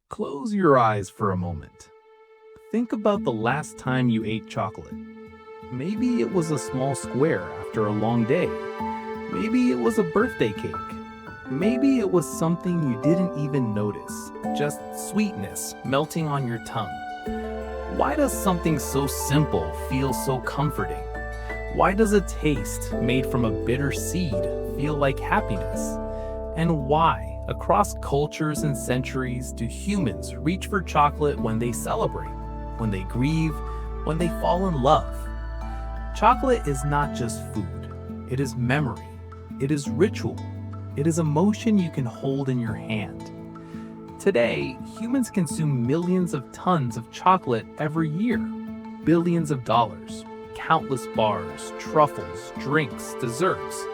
Close your eyes for a moment. Think about the last time you ate chocolate. Maybe it was a small square after a long day. Maybe it was a birthday cake. Maybe it was something you didn't even notice, just sweetness melting on your tongue. Why does something so simple feel so comforting? Why does a taste made from a bitter seed feel like happiness? And why, across cultures and centuries, do humans reach for chocolate when they celebrate, when they grieve, when they fall in love? Chocolate is not just food. It is memory. It is ritual. It is emotion you can hold in your hand. Today, humans consume millions of tons of chocolate every year. Billions of dollars, countless bars, truffles, drinks, desserts.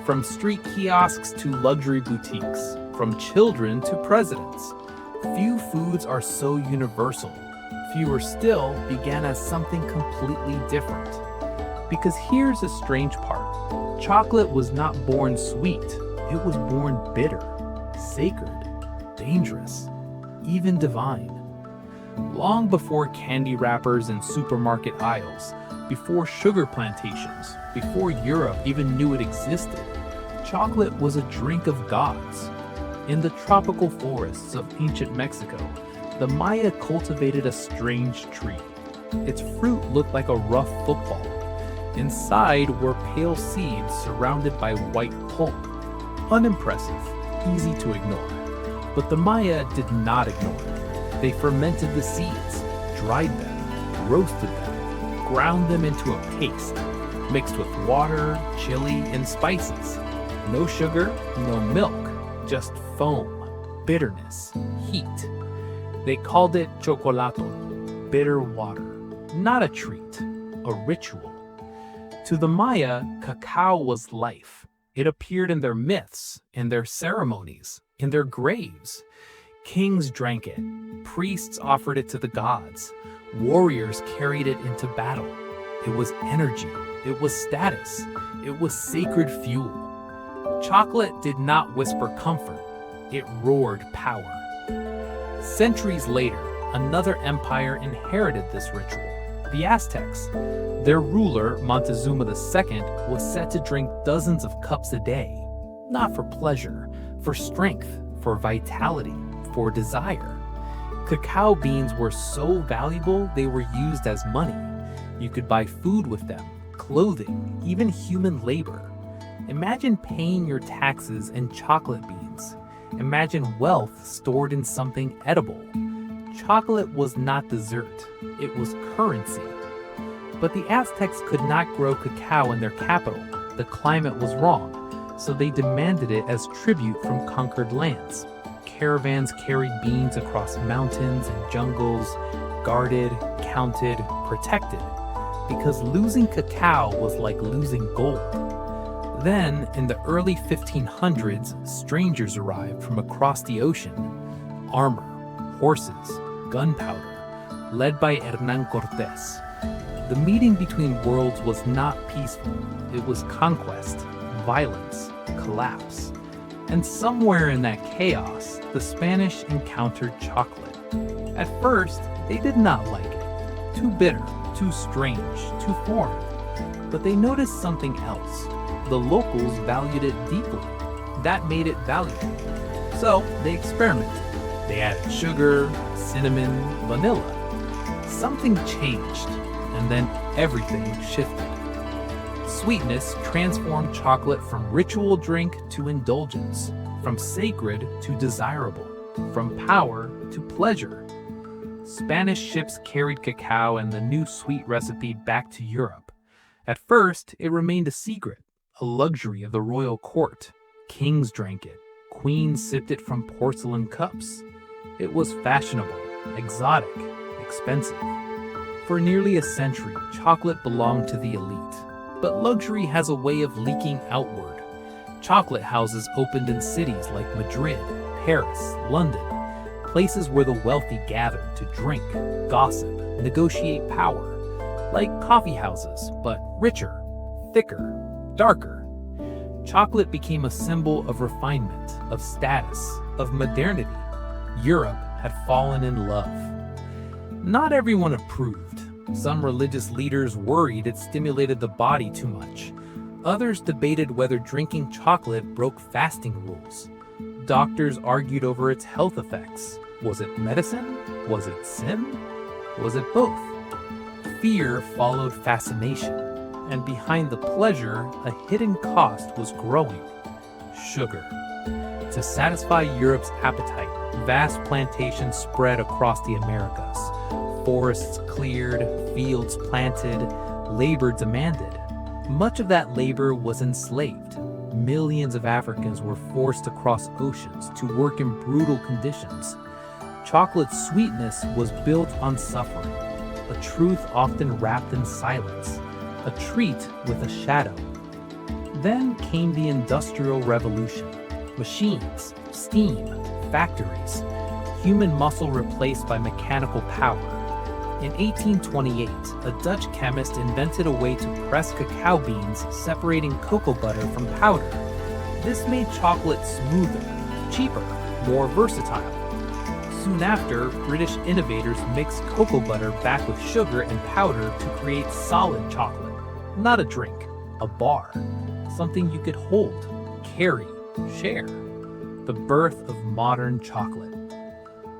From street kiosks to luxury boutiques, from children to presidents. Few foods are so universal. Fewer still began as something completely different. Because here's a strange part. Chocolate was not born sweet. It was born bitter, sacred, dangerous, even divine. Long before candy wrappers in supermarket aisles, before sugar plantations, before Europe even knew it existed, chocolate was a drink of gods. In the tropical forests of ancient Mexico, the Maya cultivated a strange tree. Its fruit looked like a rough football. Inside were pale seeds surrounded by white pulp. Unimpressive, easy to ignore. But the Maya did not ignore it. They fermented the seeds, dried them, roasted them, ground them into a paste, mixed with water, chili, and spices. No sugar, no milk, just foam, bitterness, heat. They called it chocolato, bitter water, not a treat, a ritual. To the Maya, cacao was life. It appeared in their myths, in their ceremonies, in their graves. Kings drank it, priests offered it to the gods, warriors carried it into battle. It was energy, it was status, it was sacred fuel. Chocolate did not whisper comfort, it roared power. Centuries later, another empire inherited this ritual, the Aztecs. Their ruler, Montezuma II, was said to drink dozens of cups a day, not for pleasure, for strength, for vitality, for desire. Cacao beans were so valuable they were used as money. You could buy food with them, clothing, even human labor. Imagine paying your taxes in chocolate beans. Imagine wealth stored in something edible. Chocolate was not dessert, it was currency. But the Aztecs could not grow cacao in their capital. The climate was wrong, so they demanded it as tribute from conquered lands. Caravans carried beans across mountains and jungles, guarded, counted, protected, because losing cacao was like losing gold. Then, in the early 1500s, strangers arrived from across the ocean. Armor, horses, gunpowder, led by Hernán Cortés. The meeting between worlds was not peaceful. It was conquest, violence, collapse. And somewhere in that chaos, the Spanish encountered chocolate. At first, they did not like it. Too bitter, too strange, too foreign. But they noticed something else. The locals valued it deeply. That made it valuable. So they experimented. They added sugar, cinnamon, vanilla. Something changed, and then everything shifted. Sweetness transformed chocolate from ritual drink to indulgence, from sacred to desirable, from power to pleasure. Spanish ships carried cacao and the new sweet recipe back to Europe. At first, it remained a secret, a luxury of the royal court. Kings drank it. Queens sipped it from porcelain cups. It was fashionable, exotic, expensive. For nearly a century, chocolate belonged to the elite. But luxury has a way of leaking outward. Chocolate houses opened in cities like Madrid, Paris, London, places where the wealthy gathered to drink, gossip, negotiate power. Like coffee houses, but richer, thicker, darker. Chocolate became a symbol of refinement, of status, of modernity. Europe, had fallen in love. Not everyone approved. Some religious leaders worried it stimulated the body too much. Others debated whether drinking chocolate broke fasting rules. Doctors argued over its health effects. Was it medicine? Was it sin? Was it both? Fear followed fascination, and behind the pleasure, a hidden cost was growing: sugar. To satisfy Europe's appetite, vast plantations spread across the Americas. Forests cleared, fields planted, labor demanded. Much of that labor was enslaved. Millions of Africans were forced to cross oceans to work in brutal conditions. Chocolate's sweetness was built on suffering, a truth often wrapped in silence, a treat with a shadow. Then came the Industrial Revolution. Machines, steam, factories, human muscle replaced by mechanical power. In 1828, a Dutch chemist invented a way to press cacao beans, separating cocoa butter from powder. This made chocolate smoother, cheaper, more versatile. Soon after, British innovators mixed cocoa butter back with sugar and powder to create solid chocolate. Not a drink, a bar. Something you could hold, carry, share. The birth of modern chocolate.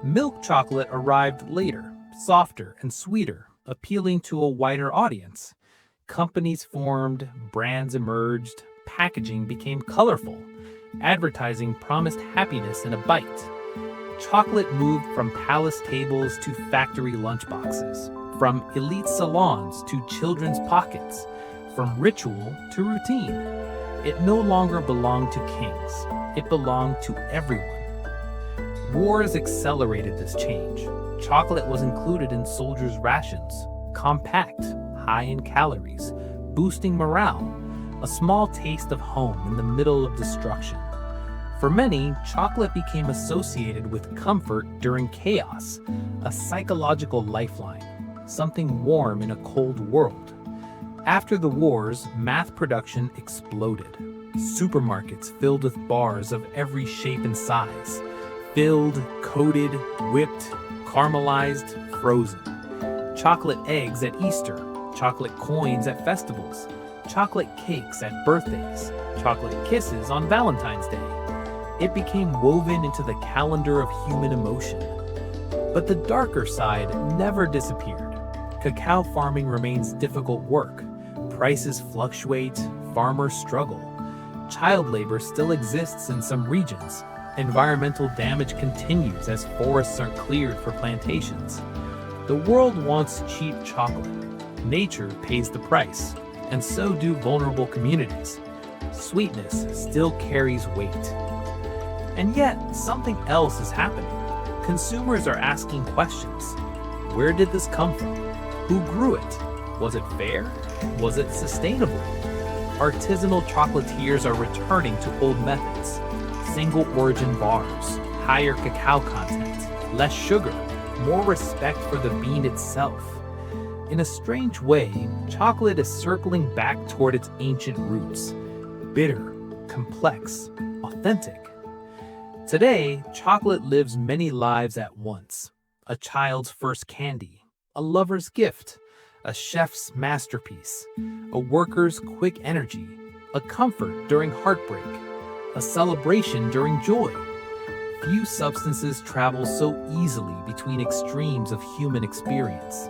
Milk chocolate arrived later, softer and sweeter, appealing to a wider audience. Companies formed, brands emerged, packaging became colorful. Advertising promised happiness in a bite. Chocolate moved from palace tables to factory lunchboxes, from elite salons to children's pockets, from ritual to routine. It no longer belonged to kings. It belonged to everyone. Wars accelerated this change. Chocolate was included in soldiers' rations, compact, high in calories, boosting morale, a small taste of home in the middle of destruction. For many, chocolate became associated with comfort during chaos, a psychological lifeline, something warm in a cold world. After the wars, mass production exploded. Supermarkets filled with bars of every shape and size, filled, coated, whipped, caramelized, frozen. Chocolate eggs at Easter, chocolate coins at festivals, chocolate cakes at birthdays, chocolate kisses on Valentine's Day. It became woven into the calendar of human emotion. But the darker side never disappeared. Cacao farming remains difficult work. Prices fluctuate, farmers struggle. Child labor still exists in some regions. Environmental damage continues as forests are cleared for plantations. The world wants cheap chocolate. Nature pays the price, and so do vulnerable communities. Sweetness still carries weight. And yet, something else is happening. Consumers are asking questions. Where did this come from? Who grew it? Was it fair? Was it sustainable? Artisanal chocolatiers are returning to old methods. Single origin bars, higher cacao content, less sugar, more respect for the bean itself. In a strange way, chocolate is circling back toward its ancient roots. Bitter, complex, authentic. Today, chocolate lives many lives at once. A child's first candy, a lover's gift, a chef's masterpiece, a worker's quick energy, a comfort during heartbreak, a celebration during joy. Few substances travel so easily between extremes of human experience.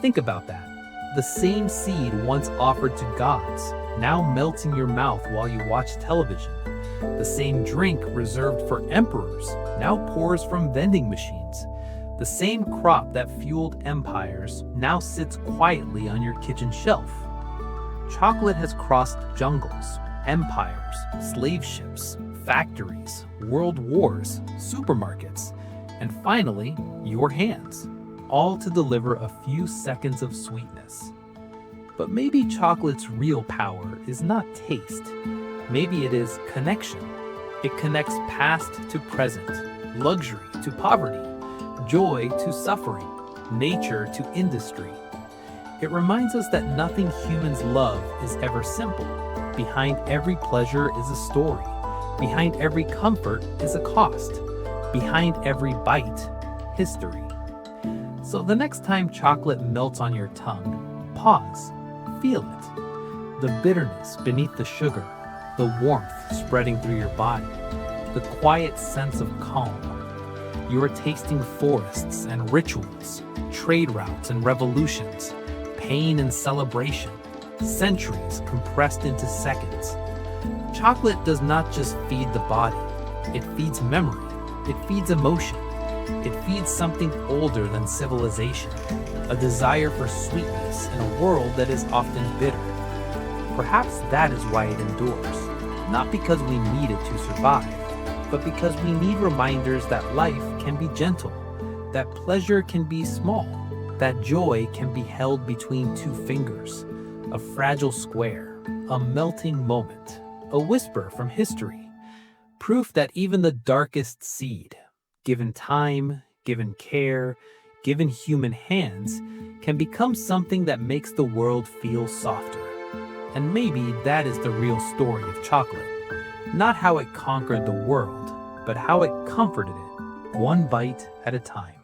Think about that. The same seed once offered to gods, now melts in your mouth while you watch television. The same drink reserved for emperors now pours from vending machines. The same crop that fueled empires now sits quietly on your kitchen shelf. Chocolate has crossed jungles, empires, slave ships, factories, world wars, supermarkets, and finally, your hands, all to deliver a few seconds of sweetness. But maybe chocolate's real power is not taste. Maybe it is connection. It connects past to present, luxury to poverty, joy to suffering, nature to industry. It reminds us that nothing humans love is ever simple. Behind every pleasure is a story. Behind every comfort is a cost. Behind every bite history. So the next time chocolate melts on your tongue, pause, feel it. The bitterness beneath the sugar, the warmth spreading through your body, the quiet sense of calm. You are tasting forests and rituals, trade routes and revolutions, pain and celebration, centuries compressed into seconds. Chocolate does not just feed the body, it feeds memory, it feeds emotion, it feeds something older than civilization, a desire for sweetness in a world that is often bitter. Perhaps that is why it endures, not because we need it to survive, but because we need reminders that life can be gentle, that pleasure can be small, that joy can be held between two fingers, a fragile square, a melting moment, a whisper from history, proof that even the darkest seed, given time, given care, given human hands, can become something that makes the world feel softer. And maybe that is the real story of chocolate. Not how it conquered the world, but how it comforted it, one bite at a time.